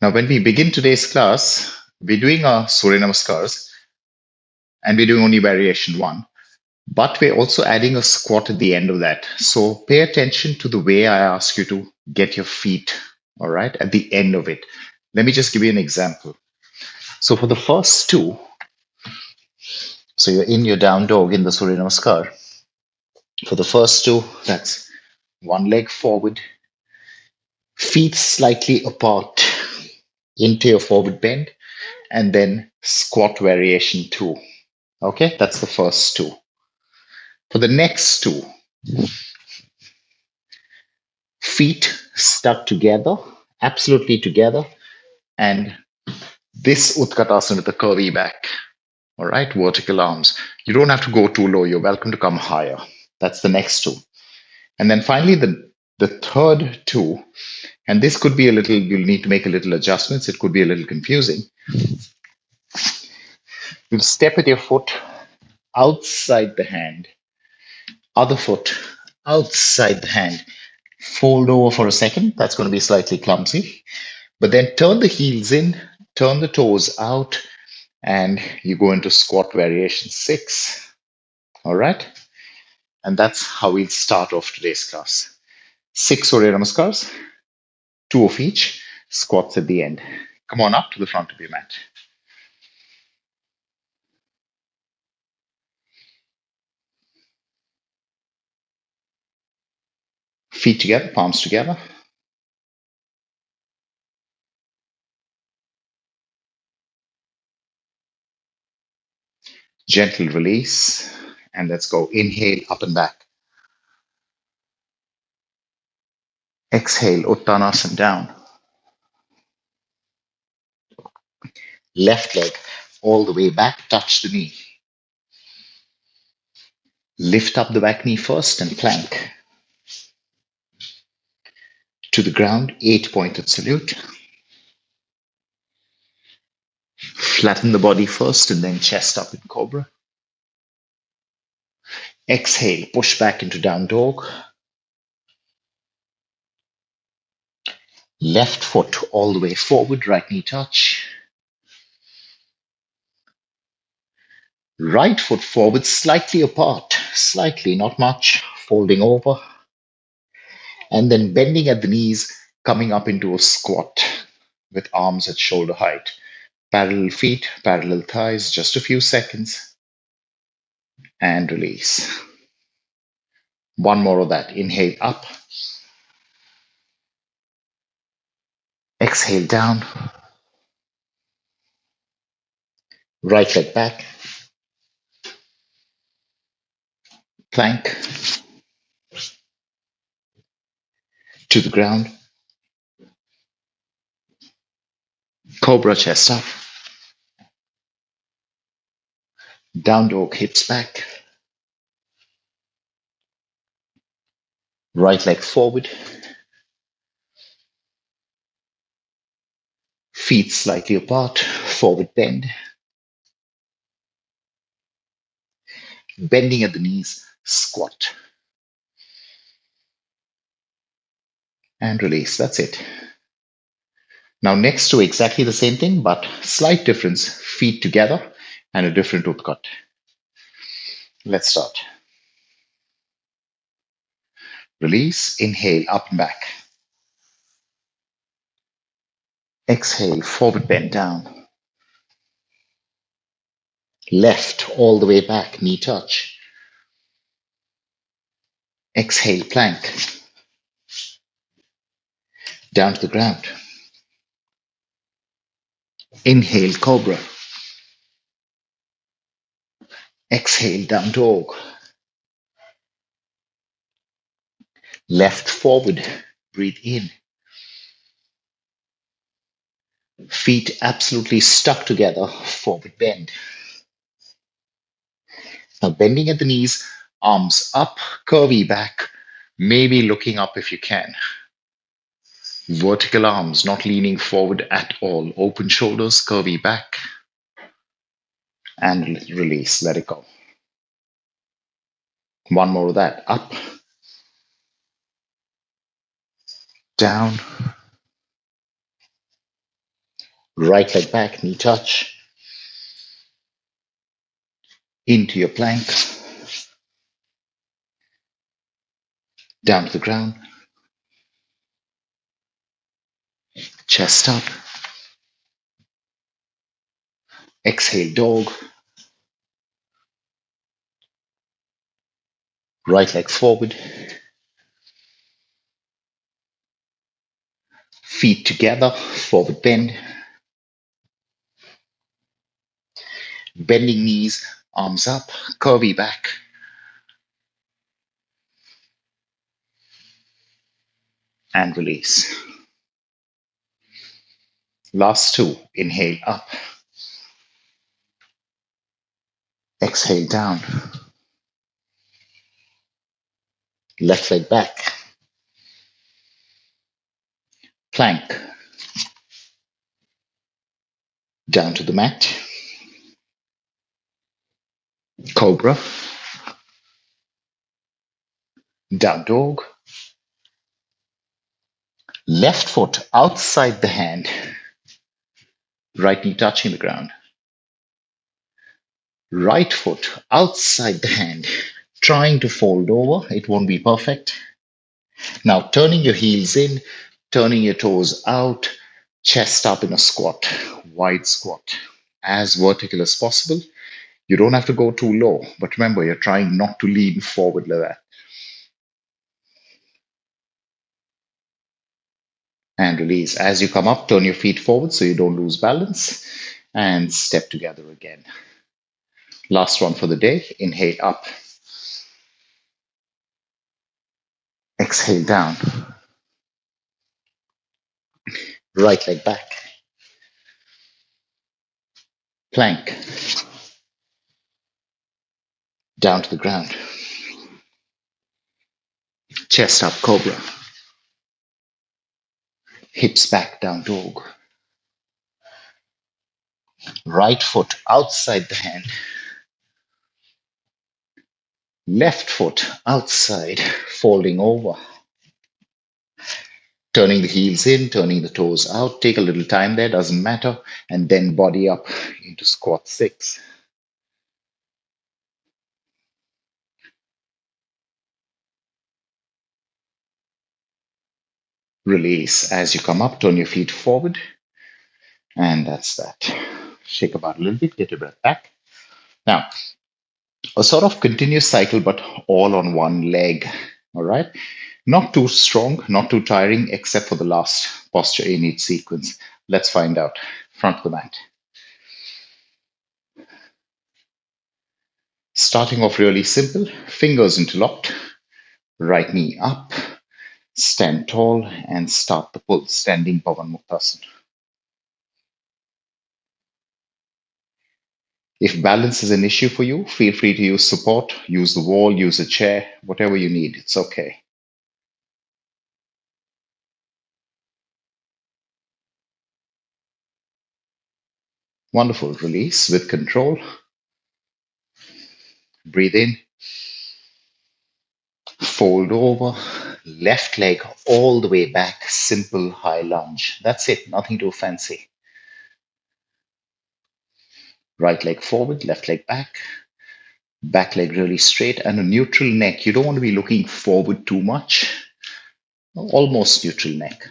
Now, when we begin today's class, we're doing our surya-namaskars and we're doing only variation one, but we're also adding a squat at the end of that. So pay attention to the way I ask you to get your feet, all right, at the end of it. Let me just give you an example. So for the first two, so you're in your down dog in the surya-namaskar. For the first two, that's one leg forward, feet slightly apart into your forward bend, and then squat variation two. Okay, that's the first two. For the next two, feet stuck together, absolutely together, and this utkatasana with the curvy back. All right, vertical arms. You don't have to go too low. You're welcome to come higher. That's the next two. And then finally, the third two, and this could be a little, you'll need to make a little adjustments. It could be a little confusing. You'll step with your foot outside the hand, other foot outside the hand. Fold over for a second. That's going to be slightly clumsy. But then turn the heels in, turn the toes out, and you go into squat variation 6. All right. And that's how we'll start off today's class. 6 Surya Namaskars, 2 of each, squats at the end. Come on up to the front of your mat. Feet together, palms together. Gentle release. And let's go. Inhale, up and back. Exhale, uttanasana down. Left leg all the way back, touch the knee. Lift up the back knee first and plank. To the ground, 8-pointed salute. Flatten the body first and then chest up in cobra. Exhale, push back into down dog. Left foot all the way forward, right knee touch. Right foot forward, slightly apart, slightly, not much, folding over. And then bending at the knees, coming up into a squat with arms at shoulder height. Parallel feet, parallel thighs, just a few seconds. And release. One more of that. Inhale up. Exhale down. Right leg back. Plank. To the ground. Cobra chest up. Down dog hips back. Right leg forward. Feet slightly apart. Forward bend. Bending at the knees. Squat. And release. That's it. Now next to exactly the same thing, but slight difference. Feet together and a different utkat. Let's start. Release. Inhale, up and back. Exhale, forward bend down. Left all the way back, knee touch. Exhale, plank. Down to the ground. Inhale, cobra. Exhale, down dog. Left forward, breathe in. Feet absolutely stuck together, forward bend. Now bending at the knees, arms up, curvy back, maybe looking up if you can. Vertical arms, not leaning forward at all. Open shoulders, curvy back. And release, let it go. One more of that. Up, down, Right leg back, knee touch, into your plank, down to the ground, chest up, exhale dog, right leg forward, feet together, forward bend, bending knees, arms up, curvy back, and release. Last two, inhale up, exhale down, left leg back, plank, down to the mat, cobra, down dog, left foot outside the hand, right knee touching the ground, right foot outside the hand, trying to fold over. It won't be perfect. Now turning your heels in, turning your toes out, chest up in a squat, wide squat, as vertical as possible. You don't have to go too low, but remember, you're trying not to lean forward like that. And release. As you come up, turn your feet forward so you don't lose balance, and step together again. Last one for the day. Inhale up, exhale down, right leg back, plank, down to the ground, chest up, cobra, hips back, down dog, right foot outside the hand, left foot outside, folding over, turning the heels in, turning the toes out. Take a little time there, doesn't matter. And then body up into squat 6. Release. As you come up, turn your feet forward. And that's that. Shake about a little bit, get your breath back. Now, a sort of continuous cycle, but all on one leg. All right. Not too strong, not too tiring, except for the last posture in each sequence. Let's find out. Front of the mat. Starting off really simple, fingers interlocked, right knee up, stand tall, and start the pull, standing Pavanmuktasana. If balance is an issue for you, feel free to use support, use the wall, use a chair, whatever you need, it's okay. Wonderful. Release with control. Breathe in. Fold over. Left leg all the way back. Simple high lunge. That's it. Nothing too fancy. Right leg forward, left leg back. Back leg really straight and a neutral neck. You don't want to be looking forward too much. Almost neutral neck.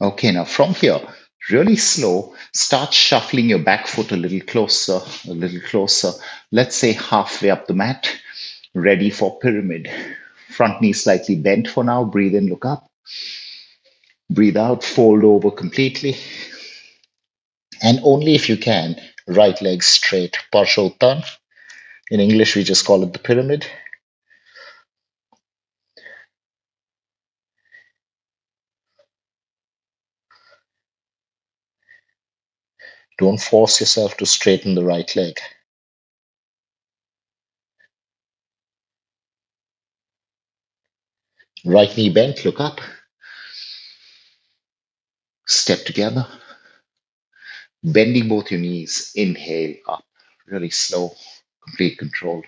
Okay, now from here, really slow, start shuffling your back foot a little closer, a little closer. Let's say halfway up the mat, ready for pyramid. Front knee slightly bent for now. Breathe in, look up. Breathe out, fold over completely. And only if you can, right leg straight, Parshottan. In English, we just call it the pyramid. Don't force yourself to straighten the right leg. Right knee bent, look up. Step together. Bending both your knees. Inhale up. Really slow. Complete control.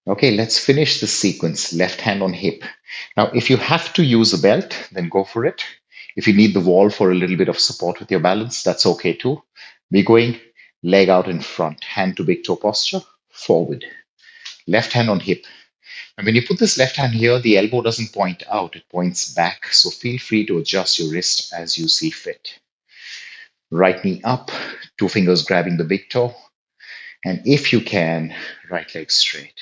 Okay, let's finish this sequence. Left hand on hip. Now, if you have to use a belt, then go for it. If you need the wall for a little bit of support with your balance, that's okay too. We're going leg out in front, hand to big toe posture, forward. Left hand on hip. And when you put this left hand here, the elbow doesn't point out, it points back. So feel free to adjust your wrist as you see fit. Right knee up, two fingers grabbing the big toe. And if you can, right leg straight.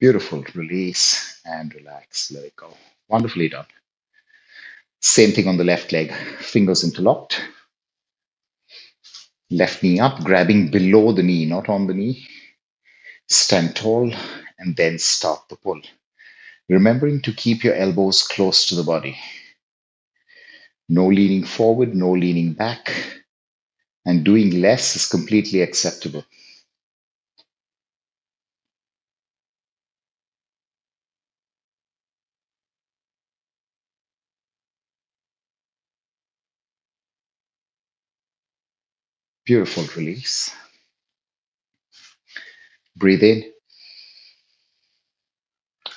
Beautiful. Release and relax. Let it go. Wonderfully done. Same thing on the left leg. Fingers interlocked. Left knee up, grabbing below the knee, not on the knee. Stand tall and then start the pull. Remembering to keep your elbows close to the body. No leaning forward, no leaning back. And doing less is completely acceptable. Beautiful. Release. Breathe in.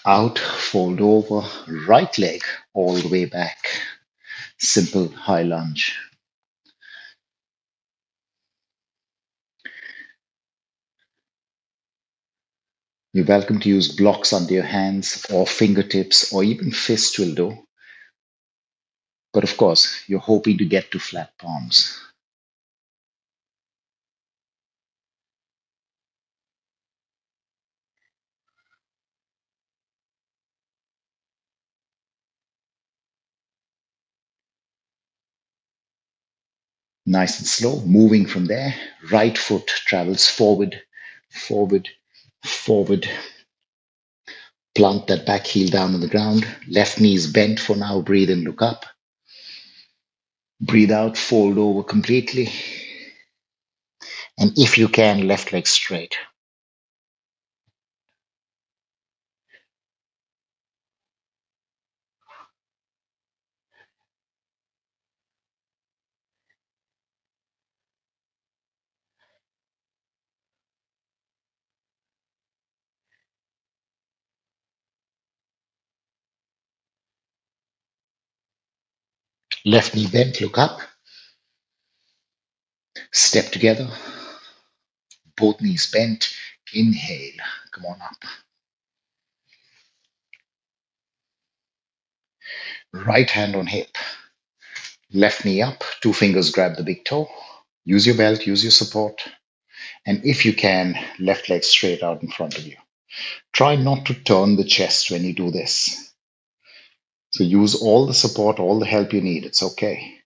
Out. Fold over. Right leg all the way back. Simple high lunge. You're welcome to use blocks under your hands or fingertips or even fist will do. But of course, you're hoping to get to flat palms. Nice and slow, moving from there. Right foot travels forward, forward, forward. Plant that back heel down on the ground. Left knee is bent for now. Breathe in, look up. Breathe out, fold over completely. And if you can, left leg straight. Left knee bent, look up. Step together. Both knees bent. Inhale. Come on up. Right hand on hip. Left knee up. Two fingers grab the big toe. Use your belt, use your support. And if you can, left leg straight out in front of you. Try not to turn the chest when you do this. So use all the support, all the help you need. It's okay.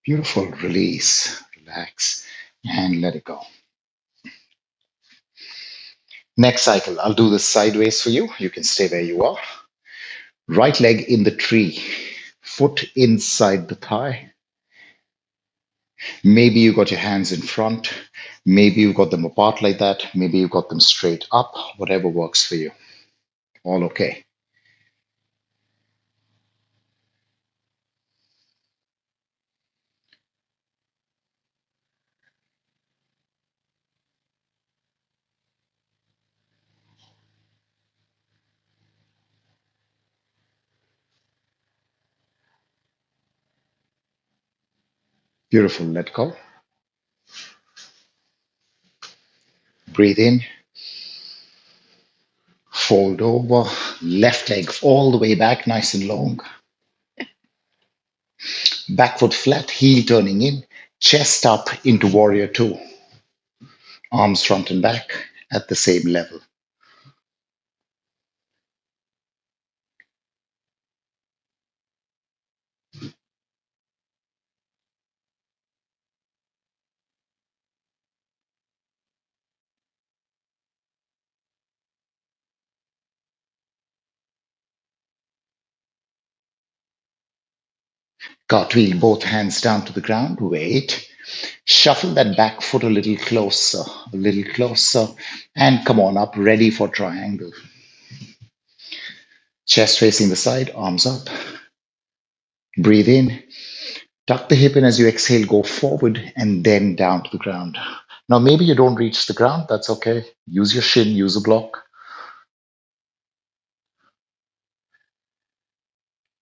Beautiful. Release, relax, and let it go. Next cycle, I'll do this sideways for you. You can stay where you are. Right leg in the tree, foot inside the thigh. Maybe you got your hands in front. Maybe you got them apart like that. Maybe you got them straight up. Whatever works for you. All okay. Beautiful. Let go. Breathe in. Fold over. Left leg all the way back, nice and long. Back foot flat, heel turning in. Chest up into warrior two. Arms front and back at the same level. Cartwheel both hands down to the ground. Wait. Shuffle that back foot a little closer, and come on up, ready for triangle. Chest facing the side, arms up. Breathe in, tuck the hip in as you exhale, go forward and then down to the ground. Now, maybe you don't reach the ground, that's okay. Use your shin, use a block,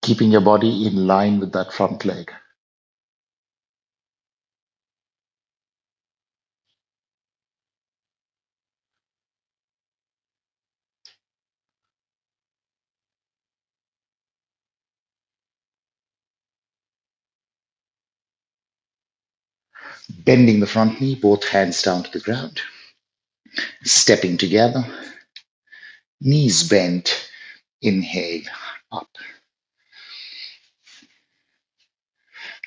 keeping your body in line with that front leg. Bending the front knee, both hands down to the ground. Stepping together, knees bent. Inhale, up.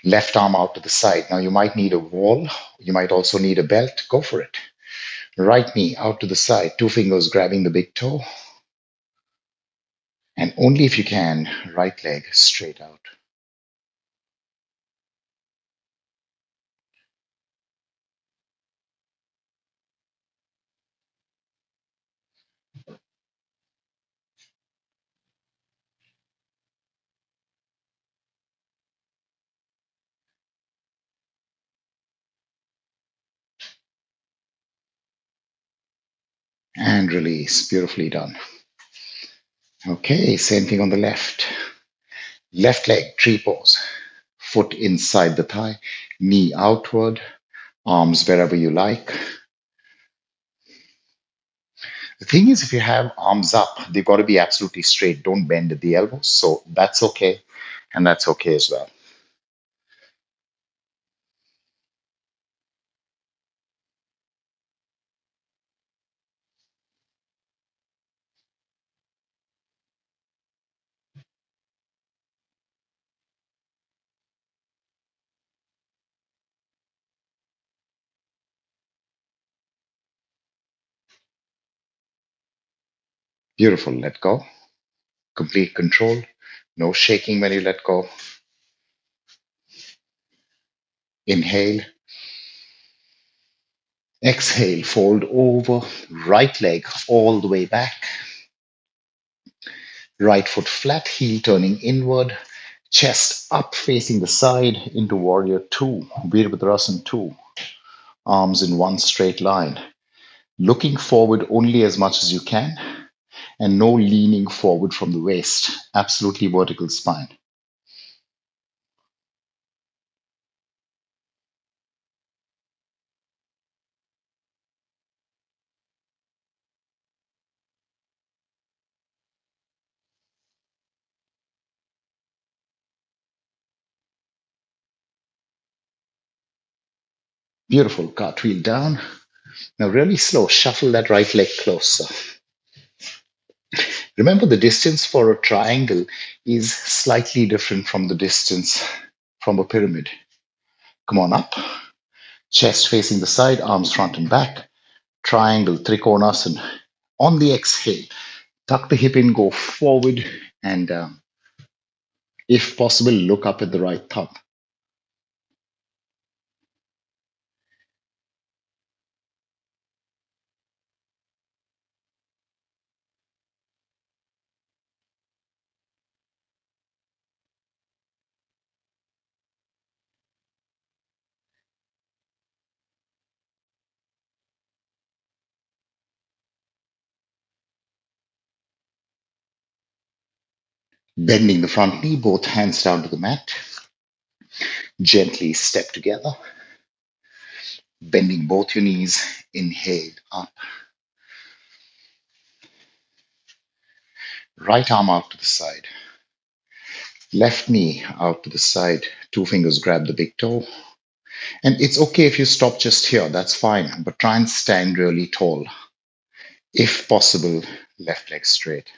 Left arm out to the side. Now you might need a wall. You might also need a belt. Go for it. Right knee out to the side. Two fingers grabbing the big toe. And only if you can, right leg straight out. And release. Beautifully done. Okay, same thing on the left. Left leg, tree pose. Foot inside the thigh, knee outward, arms wherever you like. The thing is, if you have arms up, they've got to be absolutely straight. Don't bend at the elbows. So that's okay. And that's okay as well. Beautiful. Let go. Complete control. No shaking when you let go. Inhale. Exhale. Fold over. Right leg all the way back. Right foot flat, heel turning inward. Chest up facing the side into warrior two. Virabhadrasana two. Arms in one straight line. Looking forward only as much as you can. And no leaning forward from the waist. Absolutely vertical spine. Beautiful. Cartwheel down. Now, really slow. Shuffle that right leg closer. Remember, the distance for a triangle is slightly different from the distance from a pyramid. Come on up. Chest facing the side, arms front and back. Triangle, trikonasana. On the exhale, tuck the hip in, go forward, and if possible, look up at the right thumb. Bending the front knee, both hands down to the mat. Gently step together. Bending both your knees. Inhale up. Right arm out to the side. Left knee out to the side. Two fingers grab the big toe. And it's okay if you stop just here, that's fine. But try and stand really tall. If possible, left leg straight.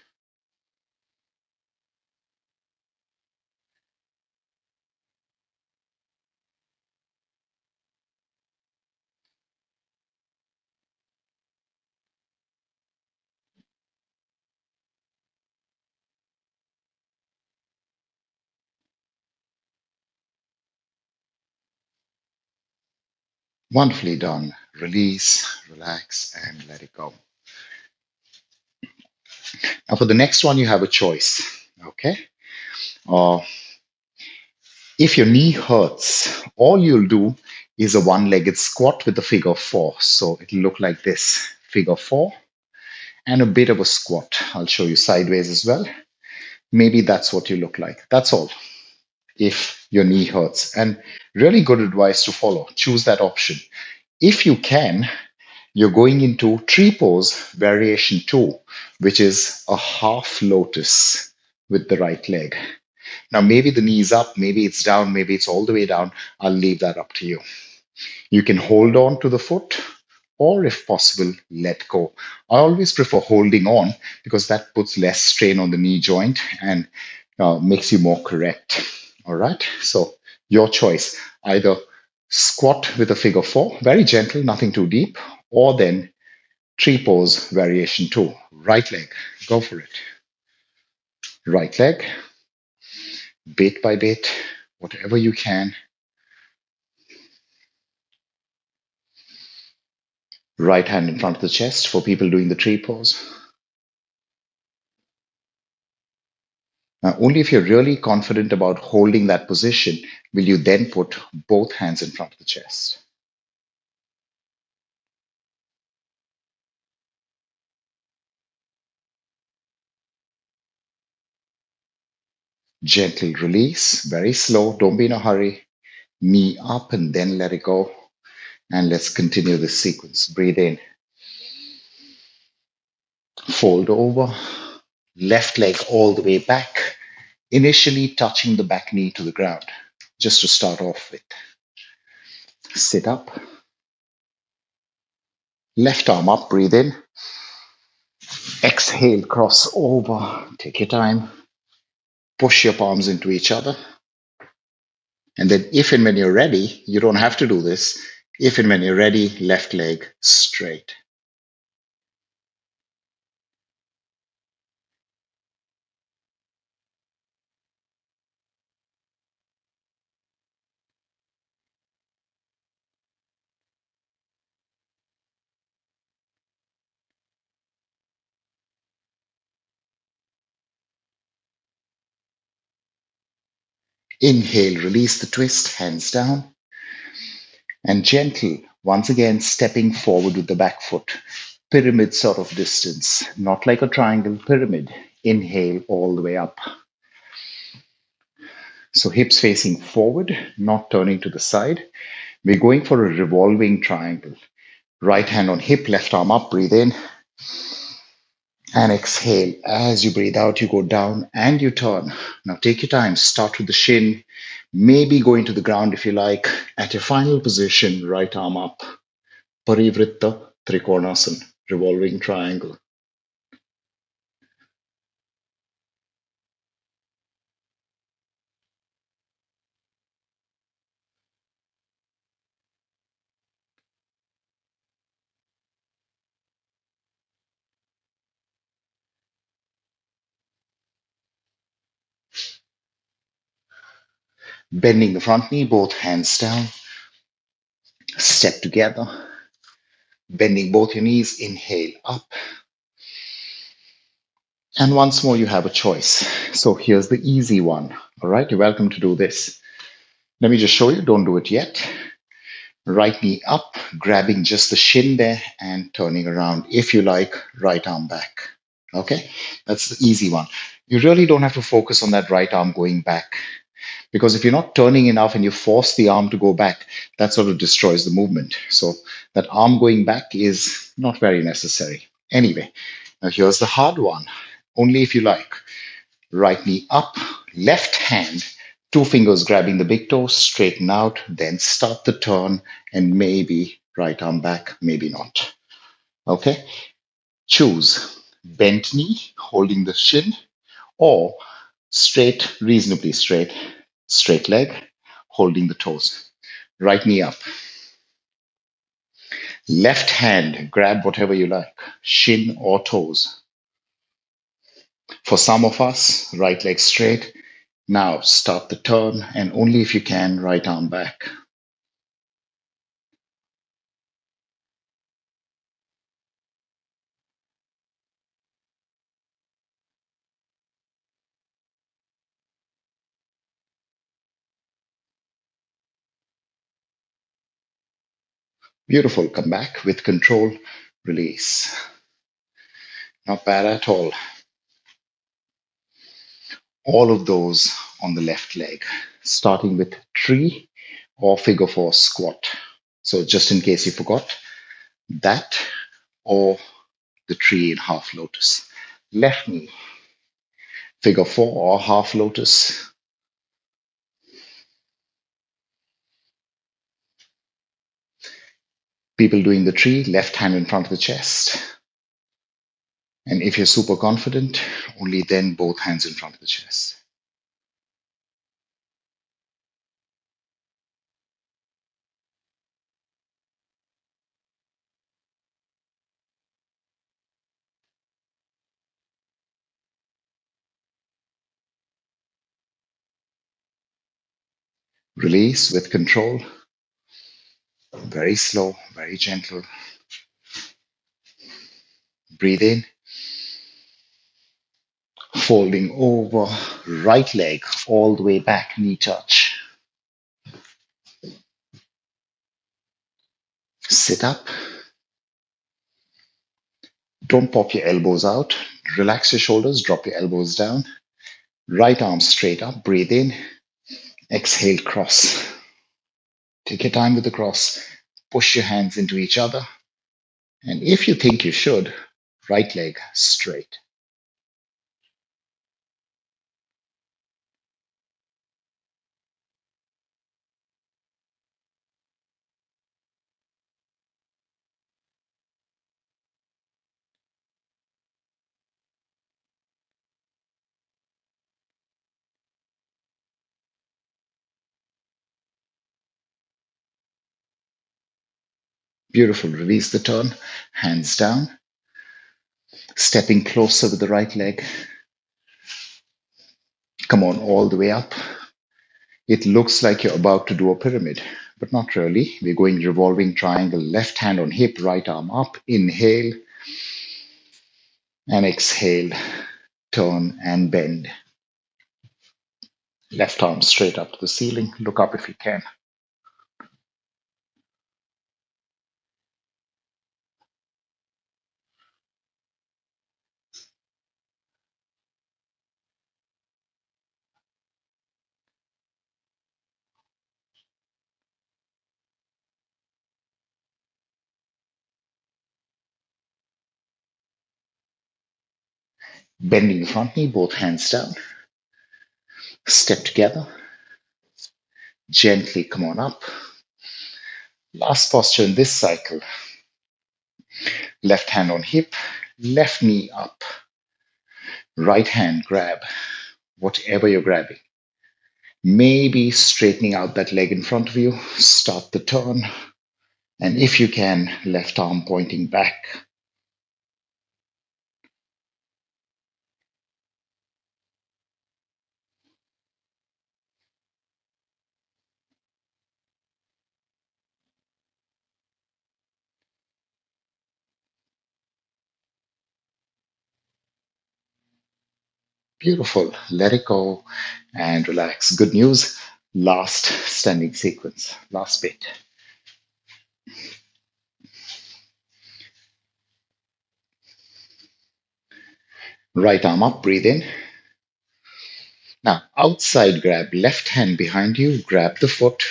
Wonderfully done. Release, relax, and let it go. Now, for the next one, you have a choice. Okay. Uh, if your knee hurts, all you'll do is a one legged squat with the figure four. So it'll look like this, figure four, and a bit of a squat. I'll show you sideways as well. Maybe that's what you look like. That's all. If your knee hurts. And really good advice to follow. Choose that option. If you can, you're going into tree pose variation two, which is a half lotus with the right leg. Now, maybe the knee is up, maybe it's down, maybe it's all the way down. I'll leave that up to you. You can hold on to the foot, or if possible, let go. I always prefer holding on because that puts less strain on the knee joint and makes you more correct. All right. So, your choice either squat with a figure four, very gentle, nothing too deep, or then tree pose variation two. Right leg, go for it. Right leg, bit by bit, whatever you can. Right hand in front of the chest for people doing the tree pose. Now, only if you're really confident about holding that position will you then put both hands in front of the chest. Gentle release, very slow, don't be in a hurry. Knee up and then let it go. And let's continue this sequence. Breathe in, fold over, left leg all the way back, initially touching the back knee to the ground, just to start off with. Sit up, left arm up, breathe in, exhale, cross over, take your time, push your palms into each other. And then, if and when you're ready, you don't have to do this. If and when you're ready, left leg straight. Inhale, release the twist, hands down, and gentle, once again, stepping forward with the back foot. Pyramid sort of distance, not like a triangle pyramid. Inhale all the way up. So hips facing forward, not turning to the side. We're going for a revolving triangle. Right hand on hip, left arm up, breathe in. And exhale. As you breathe out, you go down and you turn. Now take your time. Start with the shin. Maybe going to the ground if you like. At your final position, right arm up. Parivritta Trikonasana, revolving triangle. Bending the front knee, both hands down. Step together. Bending both your knees, inhale up. And once more, you have a choice. So here's the easy one. All right, you're welcome to do this. Let me just show you. Don't do it yet. Right knee up, grabbing just the shin there and turning around. If you like, right arm back. Okay, that's the easy one. You really don't have to focus on that right arm going back because if you're not turning enough and you force the arm to go back, that sort of destroys the movement. So that arm going back is not very necessary. Anyway, now here's the hard one. Only if you like. Right knee up, left hand, two fingers grabbing the big toe, straighten out, then start the turn, and maybe right arm back, maybe not. Okay? Choose bent knee, holding the shin, or straight, reasonably straight leg, holding the toes. Right knee up. Left hand, grab whatever you like, shin or toes. For some of us, right leg straight. Now start the turn, and only if you can, right arm back. Beautiful. Come back with control. Release. Not bad at all. All of those on the left leg, starting with tree or figure four squat. So just in case you forgot, that or the tree in half lotus. Left knee, figure four or half lotus. People doing the tree, left hand in front of the chest. And if you're super confident, only then both hands in front of the chest. Release with control. Very slow, very gentle. Breathe in. Folding over, right leg all the way back, knee touch. Sit up. Don't pop your elbows out. Relax your shoulders, drop your elbows down. Right arm straight up, breathe in. Exhale, cross. Take your time with the cross. Push your hands into each other. And if you think you should, right leg straight. Beautiful. Release the turn. Hands down. Stepping closer with the right leg. Come on, all the way up. It looks like you're about to do a pyramid, but not really. We're going revolving triangle, left hand on hip, right arm up. Inhale and exhale. Turn and bend. Left arm straight up to the ceiling. Look up if you can. Bending the front knee, both hands down. Step together. Gently come on up. Last posture in this cycle. Left hand on hip, left knee up. Right hand grab, whatever you're grabbing. Maybe straightening out that leg in front of you. Start the turn. And if you can, left arm pointing back. Beautiful. Let it go and relax. Good news. Last standing sequence. Last bit. Right arm up, breathe in. Now, outside grab, left hand behind you, grab the foot.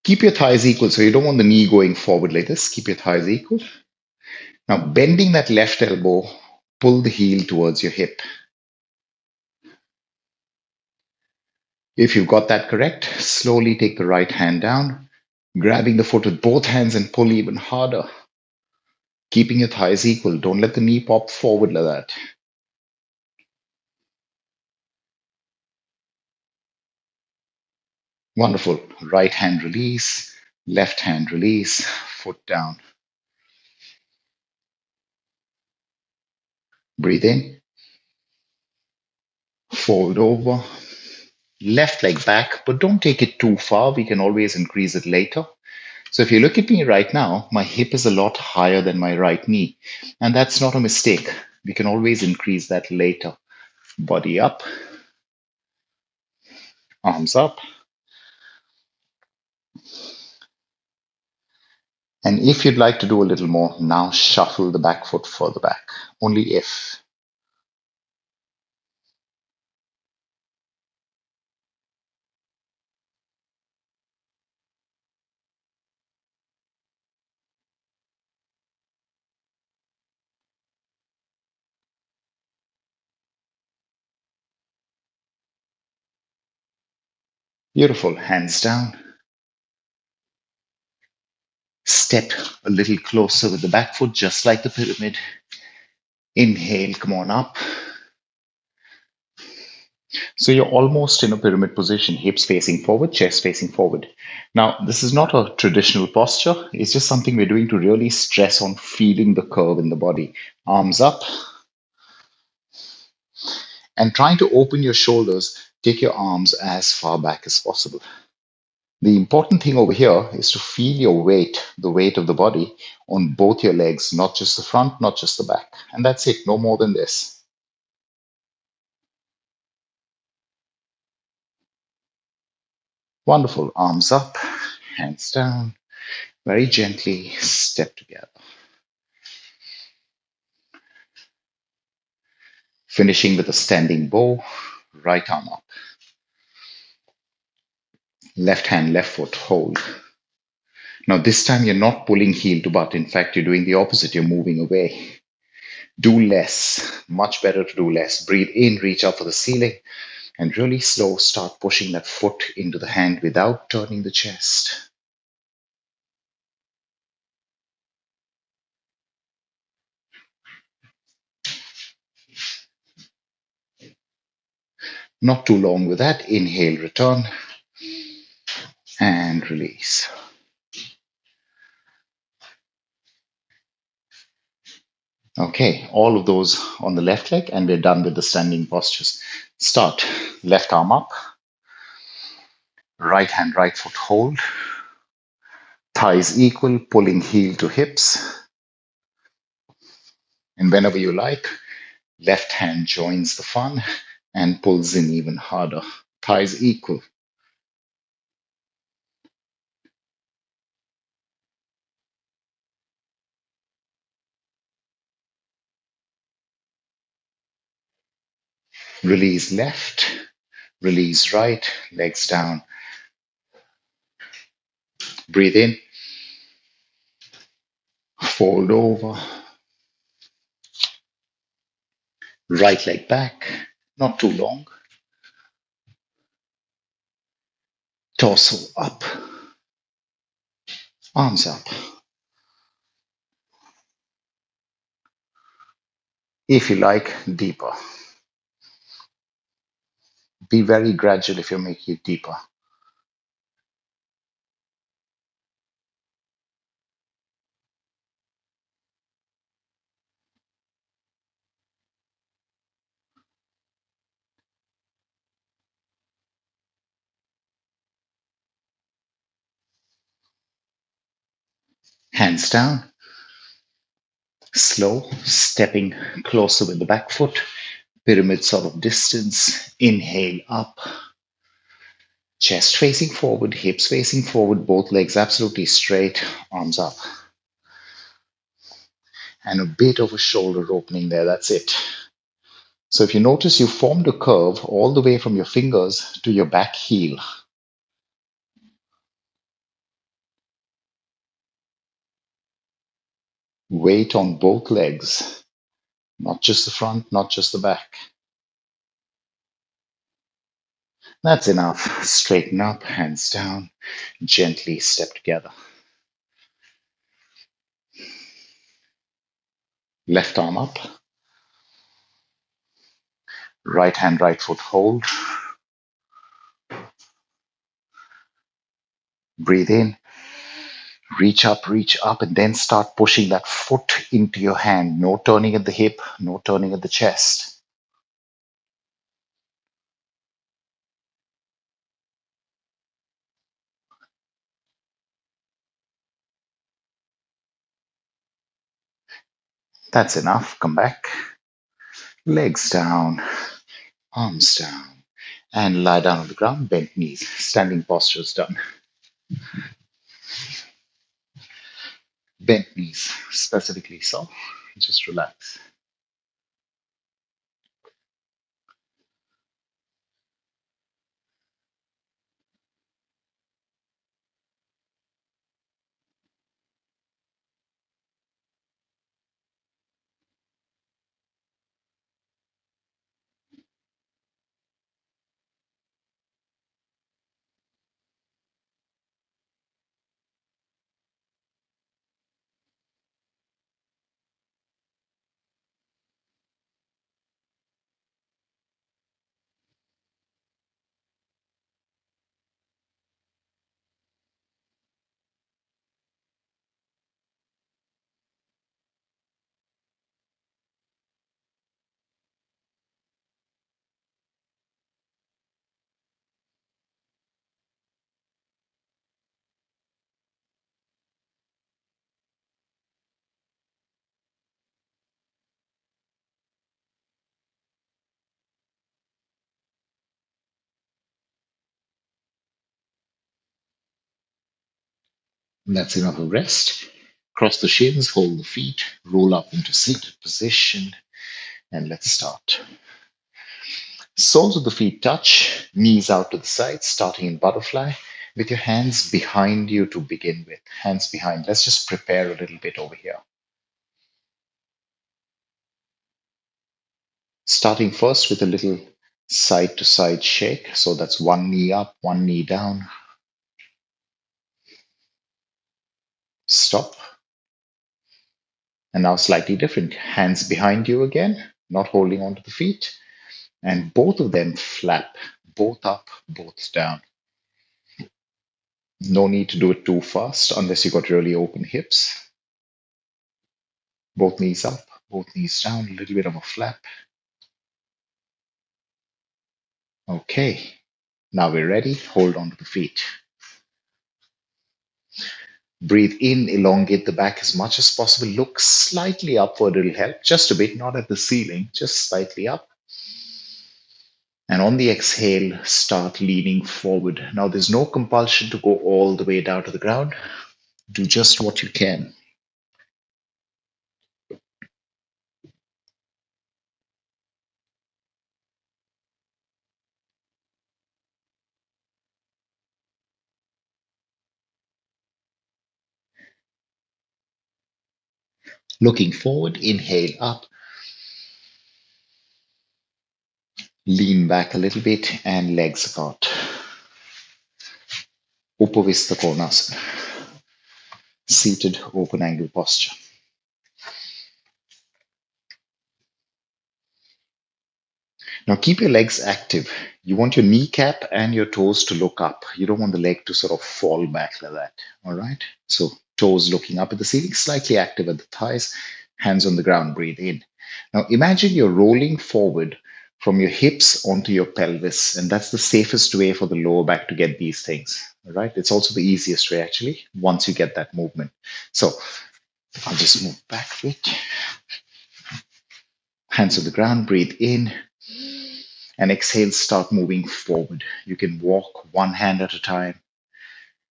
Keep your thighs equal. So you don't want the knee going forward like this. Keep your thighs equal. Now, bending that left elbow, pull the heel towards your hip. If you've got that correct, slowly take the right hand down, grabbing the foot with both hands and pull even harder. Keeping your thighs equal. Don't let the knee pop forward like that. Wonderful. Right hand release, left hand release, foot down. Breathe in, fold over, left leg back, but don't take it too far. We can always increase it later. So if you look at me right now, my hip is a lot higher than my right knee. And that's not a mistake. We can always increase that later. Body up, arms up, And if you'd like to do a little more, now shuffle the back foot further back. Only if. Beautiful. Hands down. Step a little closer with the back foot, just like the pyramid. Inhale, come on up. So you're almost in a pyramid position, hips facing forward, chest facing forward. Now, this is not a traditional posture. It's just something we're doing to really stress on feeling the curve in the body. Arms up and trying to open your shoulders. Take your arms as far back as possible. The important thing over here is to feel your weight, the weight of the body on both your legs, not just the front, not just the back. And that's it, no more than this. Wonderful. Arms up, hands down, very gently step together. Finishing with a standing bow, right arm up. Left hand, left foot, hold. Now, this time you're not pulling heel to butt. In fact, you're doing the opposite. You're moving away. Do less. Much better to do less. Breathe in, reach up for the ceiling, and really slow start pushing that foot into the hand without turning the chest. Not too long with that. Inhale, return, and release. Okay, all of those on the left leg, and we're done with the standing postures. Start. Left arm up, right hand, right foot, hold. Thighs equal, pulling heel to hips. And whenever you like, left hand joins the fun and pulls in even harder. Thighs equal. Release left, release right, legs down. Breathe in, fold over, right leg back, not too long. Torso up, arms up. If you like, deeper. Be very gradual if you're making it deeper. Hands down, slow, stepping closer with the back foot, pyramid sort of distance. Inhale up, chest facing forward, hips facing forward, both legs absolutely straight, arms up. And a bit of a shoulder opening there, that's it. So if you notice, you formed a curve all the way from your fingers to your back heel. Weight on both legs, not just the front, not just the back. That's enough. Straighten up, hands down, gently step together. Left arm up, right hand, right foot, hold. Breathe in, reach up, and then start pushing that foot into your hand. No turning at the hip, no turning at the chest. That's enough. Come back. Legs down, arms down, and lie down on the ground, bent knees. Standing posture is done. bent knees specifically. So just relax. That's enough of rest. Cross the shins, hold the feet, roll up into seated position, and let's start. Soles of the feet touch, knees out to the side, starting in butterfly with your hands behind you to begin with. Hands behind. Let's just prepare a little bit over here. Starting first with a little side to side shake. So that's one knee up, one knee down. Stop. And now slightly different. Hands behind you again, not holding onto the feet. And both of them flap, both up, both down. No need to do it too fast unless you got really open hips. Both knees up, both knees down, a little bit of a flap. Okay, now we're ready. Hold on to the feet. Breathe in, elongate the back as much as possible. Look slightly upward, it'll help. Just a bit, not at the ceiling, just slightly up. And on the exhale, start leaning forward. Now, there's no compulsion to go all the way down to the ground. Do just what you can. Looking forward, inhale up, lean back a little bit, and legs apart. Upavista Konasana, seated open angle posture. Now keep your legs active. You want your kneecap and your toes to look up. You don't want the leg to sort of fall back like that. All right. So toes looking up at the ceiling, slightly active at the thighs, hands on the ground, breathe in. Now imagine you're rolling forward from your hips onto your pelvis, and that's the safest way for the lower back to get these things. All right. It's also the easiest way, actually, once you get that movement. So I'll just move back a bit. Hands on the ground, breathe in. And exhale, start moving forward. You can walk one hand at a time,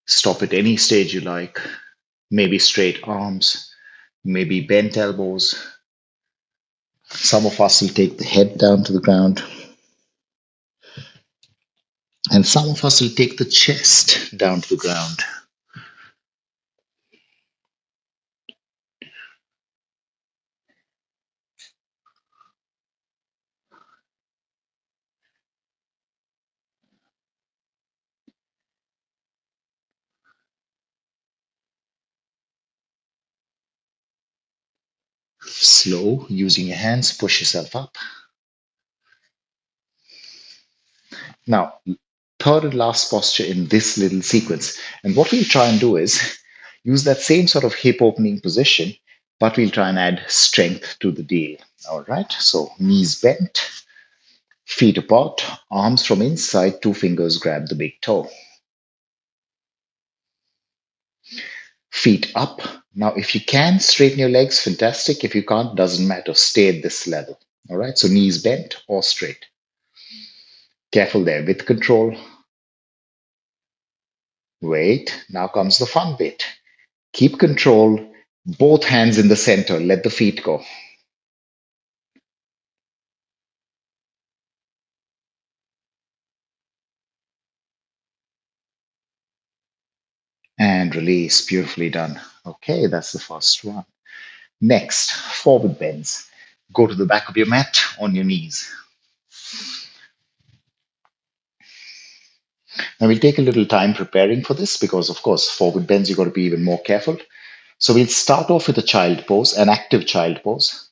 stop at any stage you like, maybe straight arms, maybe bent elbows. Some of us will take the head down to the ground, and some of us will take the chest down to the ground. Slow, using your hands, push yourself up. Now, third and last posture in this little sequence. And what we'll try and do is use that same sort of hip opening position, but we'll try and add strength to the deal. All right. So knees bent, feet apart, arms from inside, two fingers grab the big toe. Feet up. Now, if you can straighten your legs, fantastic. If you can't, doesn't matter. Stay at this level. All right. So knees bent or straight. Careful there with control. Wait. Now comes the fun bit. Keep control, Both hands in the center. Let the feet go. And release. Beautifully done. Okay, that's the first one. Next, forward bends. Go to the back of your mat on your knees. Now we'll take a little time preparing for this because, of course, forward bends, you've got to be even more careful. So we'll start off with a child pose, an active child pose.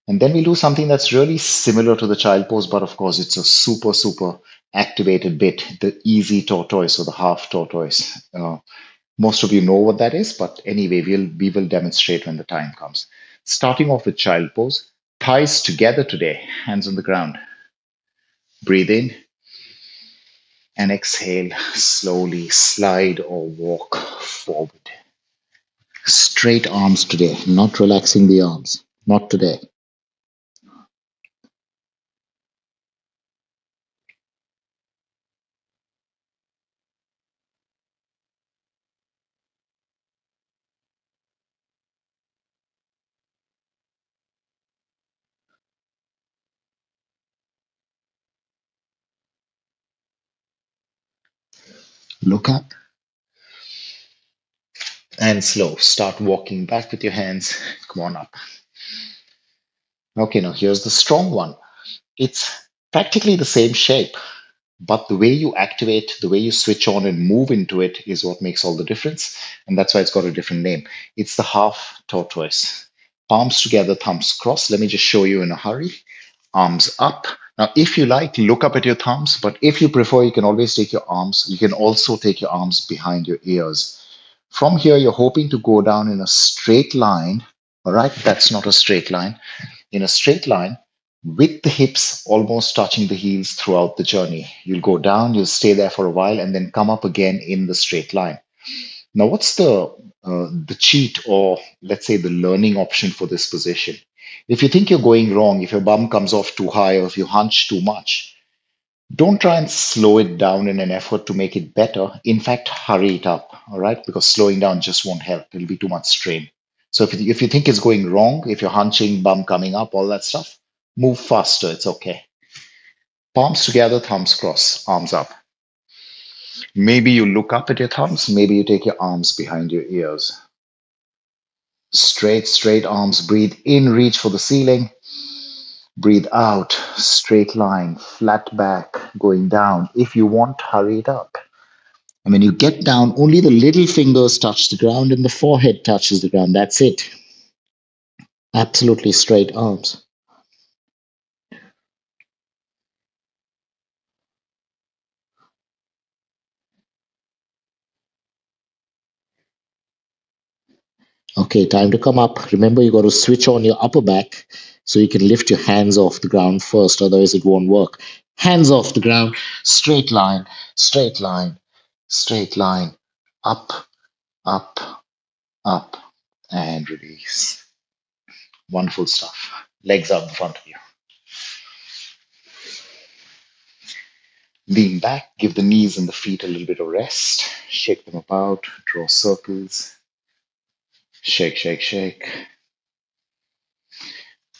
And then we'll do something that's really similar to the child pose, but of course, it's a super, super activated bit, the easy tortoise or the half tortoise. Most of you know what that is, but anyway, we will demonstrate when the time comes. Starting off with child pose, thighs together today, hands on the ground. Breathe in and exhale. Slowly slide or walk forward. Straight arms today, not relaxing the arms. Not today. Look up and slow. Start walking back with your hands. Come on up. Okay, now here's the strong one. It's practically the same shape, but the way you activate, the way you switch on and move into it is what makes all the difference. And that's why it's got a different name. It's the half tortoise. Palms together, thumbs crossed. Let me just show you in a hurry. Arms up. Now, if you like, look up at your thumbs, but if you prefer, you can always take your arms. You can also take your arms behind your ears. From here, you're hoping to go down in a straight line. All right, that's not a straight line. In a straight line with the hips almost touching the heels throughout the journey. You'll go down, you'll stay there for a while, and then come up again in the straight line. Now, what's the cheat or let's say the learning option for this position? If you think you're going wrong, if your bum comes off too high or if you hunch too much, don't try and slow it down in an effort to make it better. In fact, hurry it up, all right? Because slowing down just won't help. It'll be too much strain. So if you think it's going wrong, if you're hunching, bum coming up, all that stuff, move faster. It's okay. Palms together, thumbs cross, arms up. Maybe you look up at your thumbs. Maybe you take your arms behind your ears. Straight, straight arms. Breathe in, reach for the ceiling. Breathe out, straight line, flat back, going down. If you want, hurry it up. And when you get down, only the little fingers touch the ground and the forehead touches the ground. That's it. Absolutely straight arms. Okay, time to come up. Remember, you got to switch on your upper back so you can lift your hands off the ground first, otherwise, it won't work. Hands off the ground, straight line, straight line, straight line, up, up, up, and release. Wonderful stuff. Legs out in front of you. Lean back, give the knees and the feet a little bit of rest. Shake them about, draw circles. Shake, shake, shake.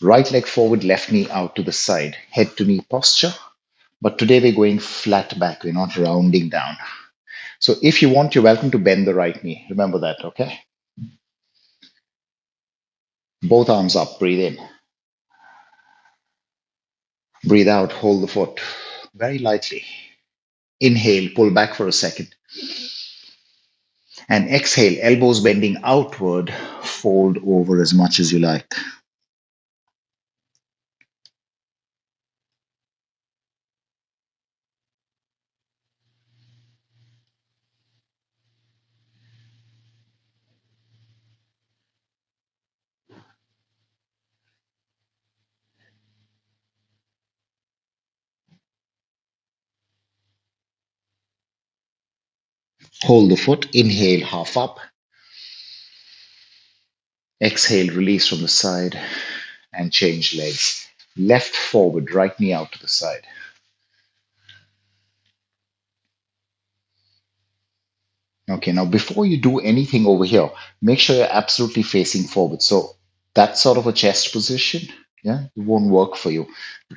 Right leg forward, left knee out to the side. Head to knee posture. But today we're going flat back. We're not rounding down. So if you want, you're welcome to bend the right knee. Remember that, okay? Both arms up. Breathe in. Breathe out. Hold the foot very lightly. Inhale. Pull back for a second. And exhale. Elbows bending outward. Fold over as much as you like. Hold the foot. Inhale. Half up. Exhale. Release from the side. And change legs. Left forward. Right knee out to the side. Okay, now before you do anything over here, make sure you're absolutely facing forward. So that sort of a chest position, yeah, it won't work for you.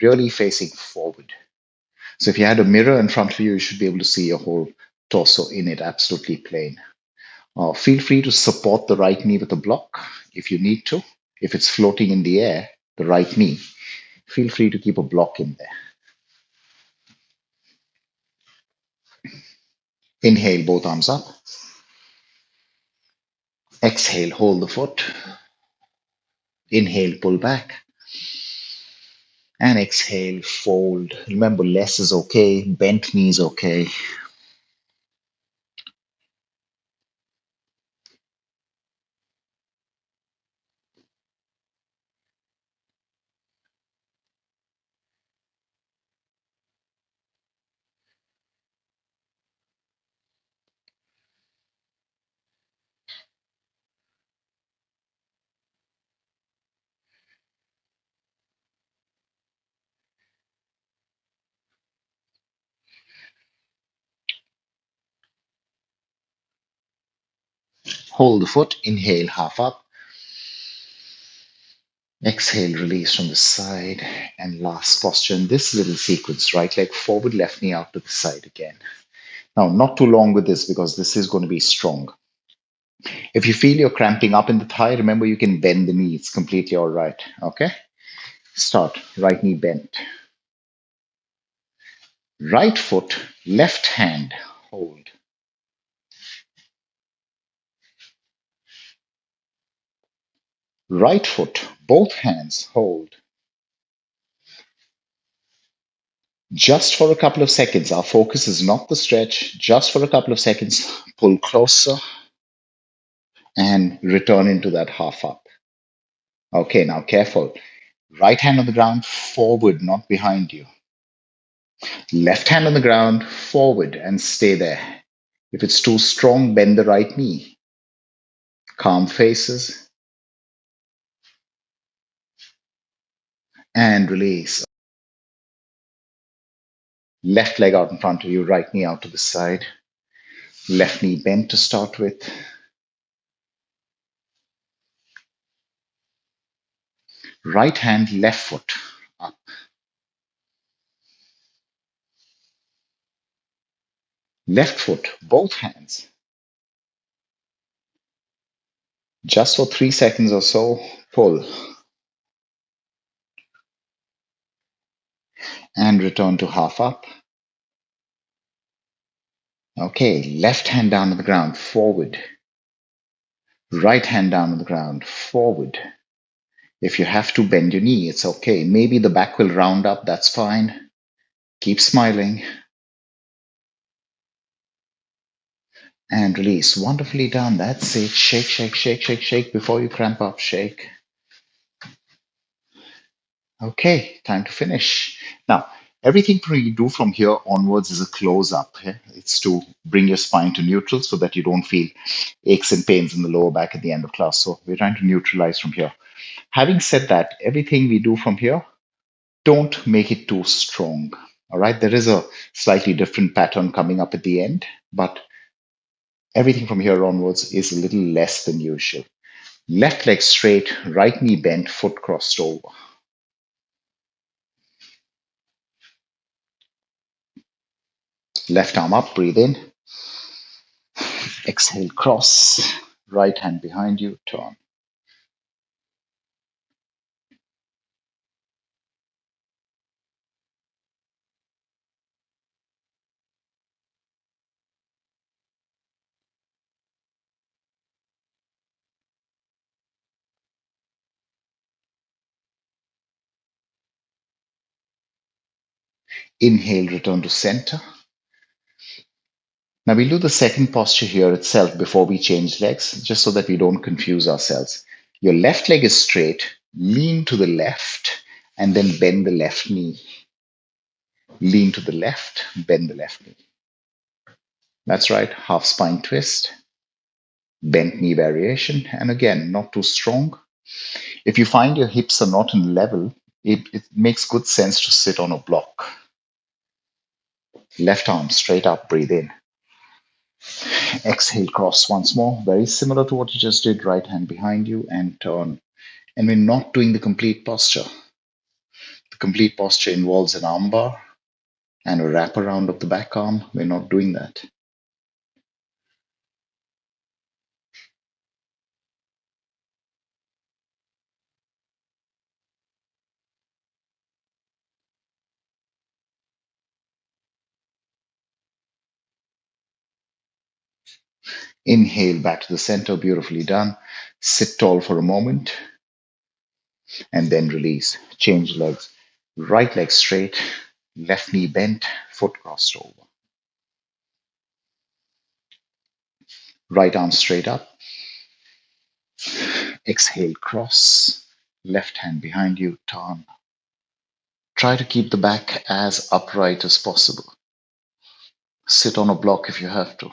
Really facing forward. So if you had a mirror in front of you, you should be able to see your whole torso in it, absolutely plain. Feel free to support the right knee with a block if you need to. If it's floating in the air, the right knee, feel free to keep a block in there. Inhale, both arms up. Exhale, hold the foot. Inhale, pull back. And exhale, fold. Remember, less is okay. Bent knee is okay. Hold the foot. Inhale, half up. Exhale, release from the side. And last posture in this little sequence, right leg forward, left knee out to the side again. Now, not too long with this because this is going to be strong. If you feel you're cramping up in the thigh, remember you can bend the knee. It's completely all right. Okay? Start. Right knee bent. Right foot, left hand, hold. Right foot, both hands, hold. Just for a couple of seconds. Our focus is not the stretch. Just for a couple of seconds, pull closer and return into that half up. Okay, now careful. Right hand on the ground, forward, not behind you. Left hand on the ground, forward, and stay there. If it's too strong, bend the right knee. Calm faces and release. Left leg out in front of you, right knee out to the side. Left knee bent to start with. Right hand, left foot up. Left foot, both hands. Just for 3 seconds or so, pull and return to half up. Okay, left hand down on the ground, forward. Right hand down on the ground, forward. If you have to bend your knee, it's okay. Maybe the back will round up, that's fine. Keep smiling and release. Wonderfully done. That's it. Shake, shake, shake, shake, shake before you cramp up. Shake. Okay, time to finish. Now, everything you do from here onwards is a close up. It's to bring your spine to neutral so that you don't feel aches and pains in the lower back at the end of class. So we're trying to neutralize from here. Having said that, everything we do from here, don't make it too strong. All right, there is a slightly different pattern coming up at the end, but everything from here onwards is a little less than usual. Left leg straight, right knee bent, foot crossed over. Left arm up, breathe in. Exhale, cross. Right hand behind you, turn. Inhale, return to center. Now we'll do the second posture here itself before we change legs, just so that we don't confuse ourselves. Your left leg is straight, lean to the left, and then bend the left knee. Lean to the left, bend the left knee. That's right, half spine twist, bent knee variation, and again, not too strong. If you find your hips are not in level, it makes good sense to sit on a block. Left arm straight up, breathe in. Exhale, cross once more. Very similar to what you just did. Right hand behind you and turn. And we're not doing the complete posture. The complete posture involves an arm bar and a wrap around of the back arm. We're not doing that. Inhale back to the center. Beautifully done. Sit tall for a moment and then release. Change legs. Right leg straight, left knee bent, foot crossed over. Right arm straight up. Exhale, cross. Left hand behind you, turn. Try to keep the back as upright as possible. Sit on a block if you have to.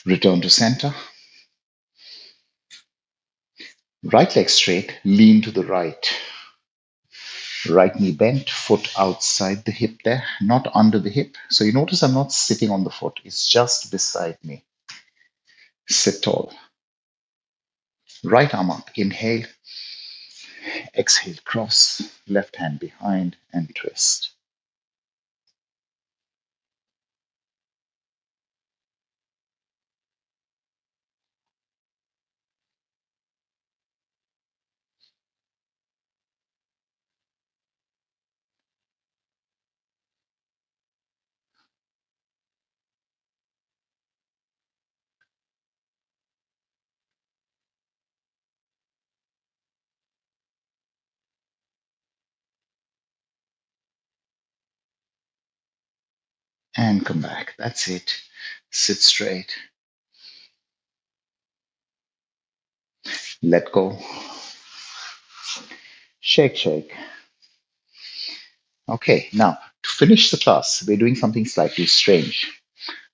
Return to center. Right leg straight, lean to the right. Right knee bent, foot outside the hip there, not under the hip. So you notice I'm not sitting on the foot, it's just beside me. Sit tall. Right arm up, inhale. Exhale, cross. Left hand behind and twist. And come back. That's it. Sit straight. Let go. Shake, shake. Okay, now to finish the class, we're doing something slightly strange.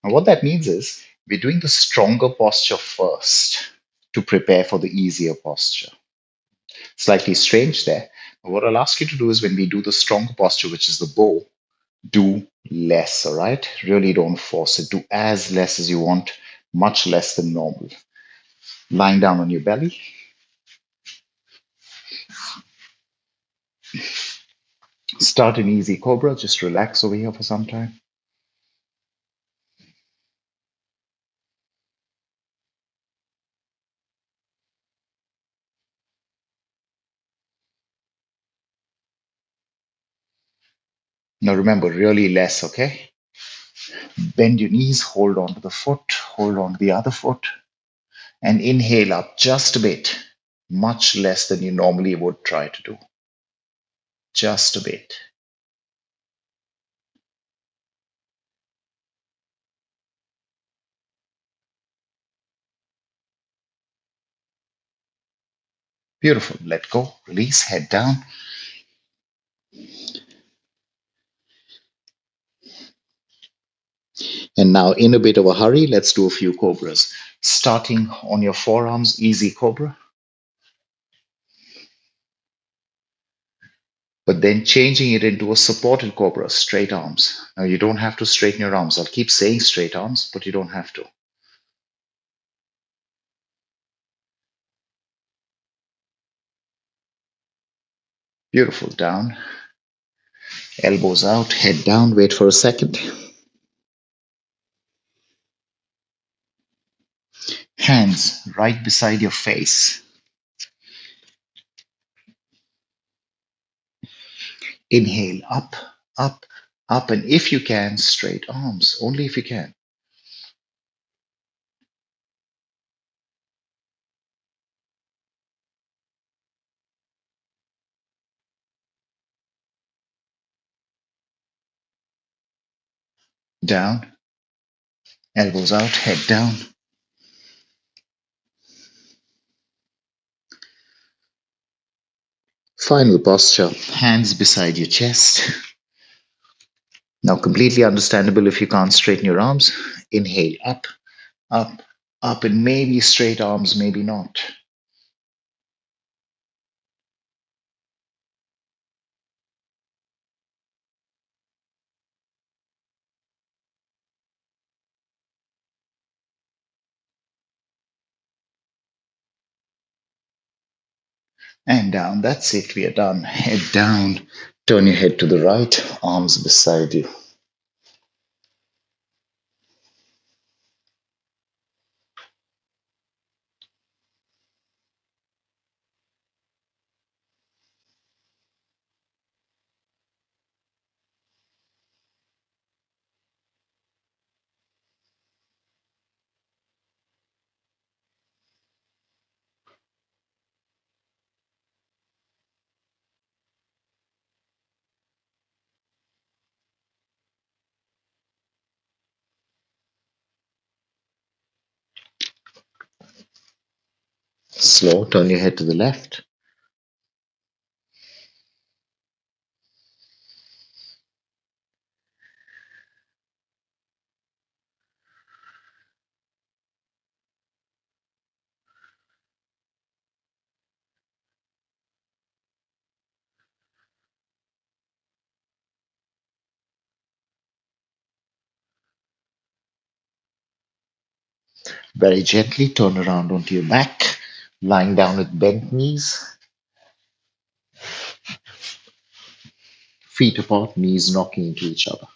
And what that means is we're doing the stronger posture first to prepare for the easier posture. Slightly strange there. But what I'll ask you to do is when we do the stronger posture, which is the bow, do less, all right? Really don't force it. Do as less as you want, much less than normal. Lying down on your belly. Start an easy cobra. Just relax over here for some time. Now remember, really less, okay? Bend your knees, hold on to the foot, hold on to the other foot, and inhale up just a bit, much less than you normally would try to do. Just a bit. Beautiful. Let go, release, head down. And now, in a bit of a hurry, let's do a few cobras. Starting on your forearms, easy cobra, but then changing it into a supported cobra, straight arms. Now, you don't have to straighten your arms. I'll keep saying straight arms, but you don't have to. Beautiful. Down, elbows out, head down. Wait for a second. Hands right beside your face. Inhale, up, up, up, and if you can, straight arms, only if you can. Down, elbows out, head down. Final posture, hands beside your chest. Now, completely understandable if you can't straighten your arms. Inhale up, up, up, and maybe straight arms, maybe not. And down. That's it. We are done. Head down. Turn your head to the right, arms beside you. Slow. Turn your head to the left. Very gently turn around onto your back, lying down with bent knees, feet apart, knees knocking into each other.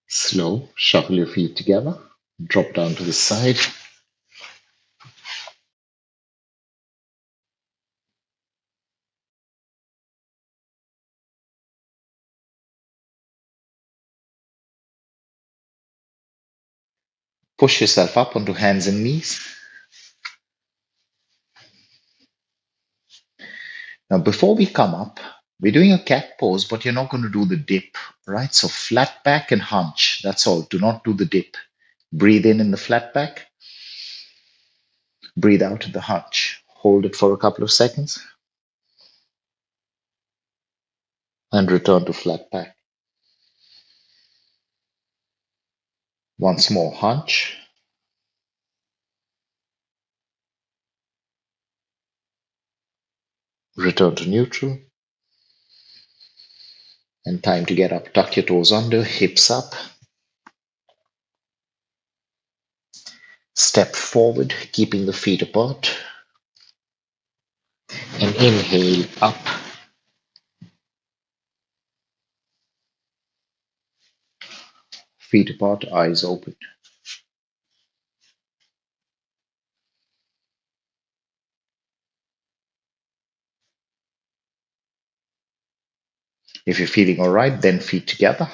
Slow, shuffle your feet together, drop down to the side, push yourself up onto hands and knees. Now, before we come up, we're doing a cat pose, but you're not going to do the dip, right? So flat back and hunch. That's all. Do not do the dip. Breathe in the flat back. Breathe out in the hunch. Hold it for a couple of seconds and return to flat back. Once more, hunch. Return to neutral. And time to get up. Tuck your toes under, hips up. Step forward, keeping the feet apart. And inhale up. Feet apart, eyes open. If you're feeling all right, then feet together.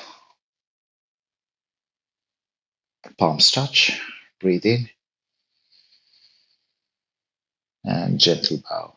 Palms touch. Breathe in. And gentle bow.